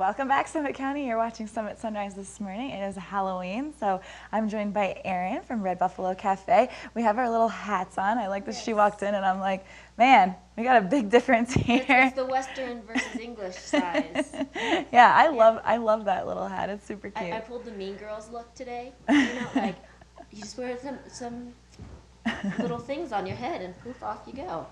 Welcome back, Summit County. You're watching Summit Sunrise this morning. It is Halloween, so I'm joined by Erin from Red Buffalo Cafe. We have our little hats on. I like that she walked in and I'm like, man, we got a big difference here. It's the Western versus English size. Yeah, I love that little hat. It's super cute. I pulled the Mean Girls look today. You know, like you just wear some little things on your head and poof, off you go.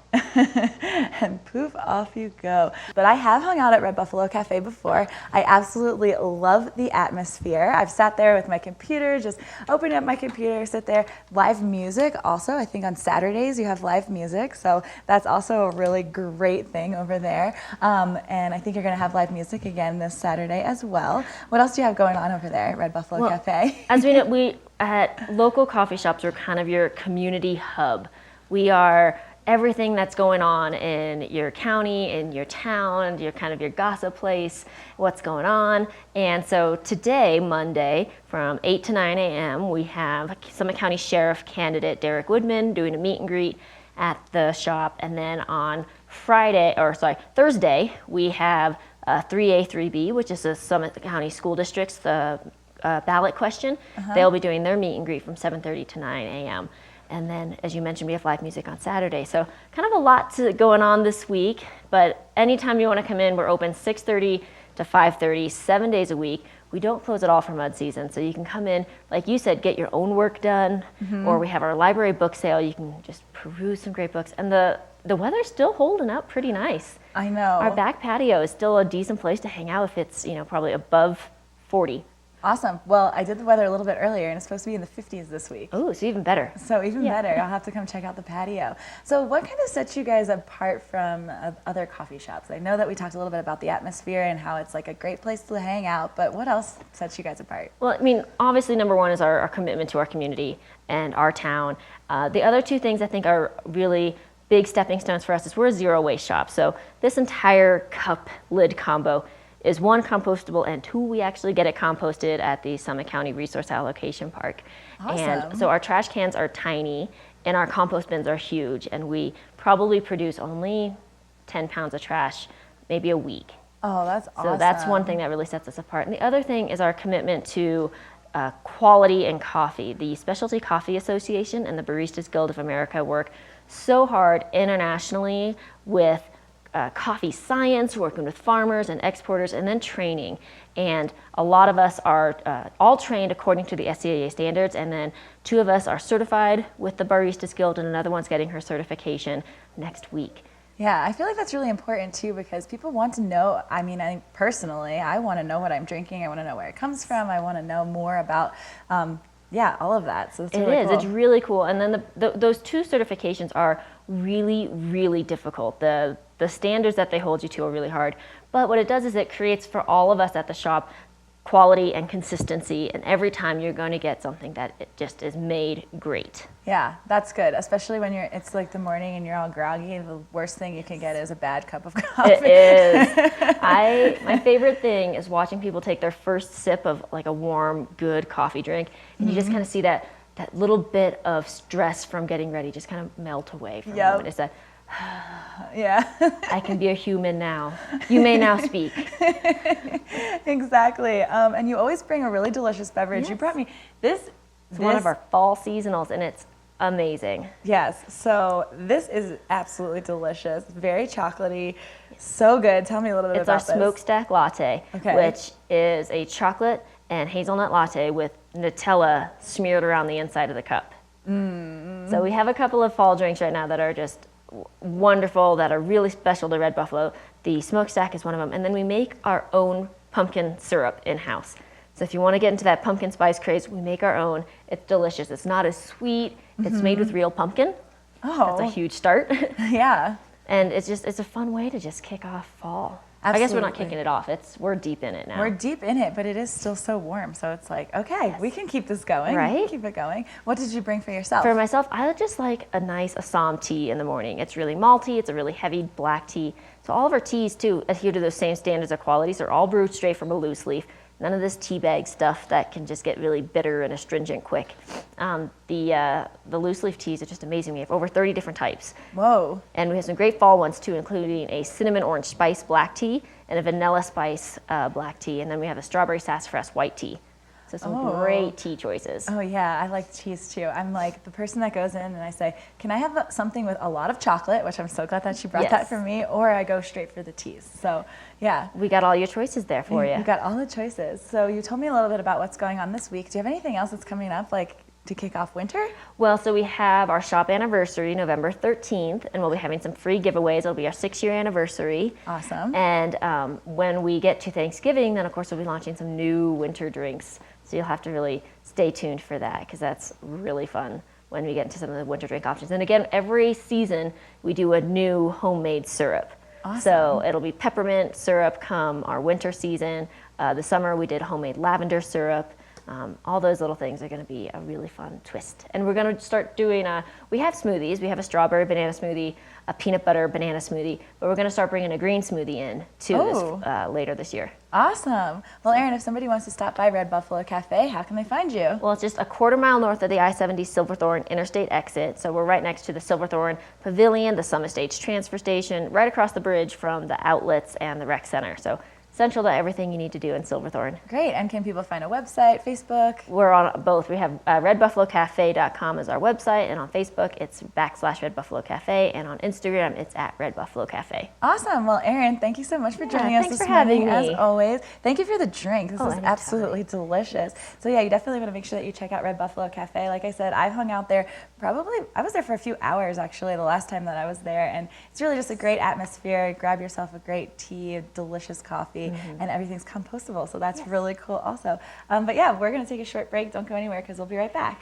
And poof, off you go. But I have hung out at Red Buffalo Cafe before. I absolutely love the atmosphere. I've sat there with my computer, just open up my computer, sit there. Live music also. I think on Saturdays you have live music, so that's also a really great thing over there. And I think you're going to have live music again this Saturday as well. What else do you have going on over there at Red Buffalo Cafe? As we know, at local coffee shops are kind of your community hub. We are everything that's going on in your county, in your town, your kind of your gossip place, what's going on. And so today, Monday, from 8 to 9 a.m., we have Summit County Sheriff candidate Derek Woodman doing a meet and greet at the shop. And then on Thursday, we have 3A, 3B, which is the Summit County School District's the ballot question. They'll be doing their meet and greet from 7:30 to 9 a.m. And then, as you mentioned, we have live music on Saturday. So kind of a lot going on this week, but anytime you want to come in, we're open 6:30 to 5:30, 7 days a week. We don't close at all for mud season, so you can come in, like you said, get your own work done, or we have our library book sale. You can just peruse some great books, and the weather's still holding up pretty nice. I know. Our back patio is still a decent place to hang out if it's, probably above 40. Awesome. Well, I did the weather a little bit earlier, and it's supposed to be in the 50s this week. Oh, so even better. So even better. I'll have to come check out the patio. So what kind of sets you guys apart from other coffee shops? I know that we talked a little bit about the atmosphere and how it's like a great place to hang out, but what else sets you guys apart? Well, obviously number one is our commitment to our community and our town. The other two things I think are really big stepping stones for us is we're a zero waste shop. So this entire cup lid combo is one, compostable, and two, we actually get it composted at the Summit County Resource Allocation Park. Awesome. And so our trash cans are tiny and our compost bins are huge, and we probably produce only 10 pounds of trash maybe a week. Oh, that's awesome. So that's one thing that really sets us apart. And the other thing is our commitment to quality in coffee. The Specialty Coffee Association and the Baristas Guild of America work so hard internationally with coffee science, working with farmers and exporters, and then training. And a lot of us are all trained according to the SCAA standards, and then two of us are certified with the Baristas Guild, and another one's getting her certification next week. Yeah, I feel like that's really important too, because people want to know. I personally, I want to know what I'm drinking. I want to know where it comes from. I want to know more about all of that. So it's really cool. It's really cool. And then those two certifications are really, really difficult. The standards that they hold you to are really hard. But what it does is it creates for all of us at the shop quality and consistency. And every time you're going to get something that it just is made great. Yeah, that's good. Especially when it's like the morning and you're all groggy. The worst thing you can get is a bad cup of coffee. It is. My favorite thing is watching people take their first sip of like a warm, good coffee drink. And you just kind of see that little bit of stress from getting ready just kind of melt away for a moment. It's that, yeah. I can be a human now. You may now speak. Exactly. And you always bring a really delicious beverage. Yes. You brought me this. It's one of our fall seasonals, and it's amazing. Yes. So this is absolutely delicious. Very chocolatey. So good. Tell me a little bit about this. It's our smokestack latte, which is a chocolate and hazelnut latte with Nutella smeared around the inside of the cup. So we have a couple of fall drinks right now that are just wonderful, that are really special to Red Buffalo. The smokestack is one of them. And then we make our own pumpkin syrup in-house. So if you want to get into that pumpkin spice craze, we make our own. It's delicious. It's not as sweet. It's made with real pumpkin. Oh. That's a huge start. Yeah. And it's a fun way to just kick off fall. Absolutely. I guess we're not kicking it off. We're deep in it now. We're deep in it, but it is still so warm. So it's like, okay, we can keep this going. Right? We can keep it going. What did you bring for yourself? For myself, I just like a nice Assam tea in the morning. It's really malty. It's a really heavy black tea. So all of our teas, too, adhere to those same standards of quality. So they're all brewed straight from a loose leaf. None of this tea bag stuff that can just get really bitter and astringent quick. The loose leaf teas are just amazing. We have over 30 different types. Whoa. And we have some great fall ones too, including a cinnamon orange spice black tea and a vanilla spice black tea. And then we have a strawberry sassafras white tea. So some great tea choices. Oh yeah, I like teas too. I'm like the person that goes in and I say, can I have something with a lot of chocolate, which I'm so glad that she brought that for me, or I go straight for the teas. So yeah. We got all your choices there for you. You got all the choices. So you told me a little bit about what's going on this week. Do you have anything else that's coming up, like to kick off winter? Well, so we have our shop anniversary, November 13th, and we'll be having some free giveaways. It'll be our 6-year anniversary. Awesome. And when we get to Thanksgiving, then of course we'll be launching some new winter drinks. So you'll have to really stay tuned for that because that's really fun when we get into some of the winter drink options. And again, every season we do a new homemade syrup. Awesome. So it'll be peppermint syrup come our winter season. The summer we did homemade lavender syrup. All those little things are going to be a really fun twist. And we're going to start doing, we have smoothies. We have a strawberry banana smoothie, a peanut butter banana smoothie, but we're going to start bringing a green smoothie in too later this year. Awesome. Well, Erin, if somebody wants to stop by Red Buffalo Cafe, how can they find you? Well, it's just a quarter mile north of the I-70 Silverthorne Interstate exit. So we're right next to the Silverthorne Pavilion, the Summit Stage Transfer Station, right across the bridge from the outlets and the rec center. So central to everything you need to do in Silverthorne. Great. And can people find a website, Facebook? We're on both. We have redbuffalocafe.com as our website, and on Facebook it's /Red Buffalo Cafe, and on Instagram it's @RedBuffaloCafe. Awesome. Well, Erin, thank you so much for joining us this morning, as always. Thank you for the drink. This is absolutely delicious. So yeah, you definitely want to make sure that you check out Red Buffalo Cafe. Like I said, I've hung out there I was there for a few hours actually the last time that I was there, and it's really just a great atmosphere. Grab yourself a great tea, a delicious coffee, and everything's compostable, so that's really cool also. But yeah, we're going to take a short break. Don't go anywhere because we'll be right back.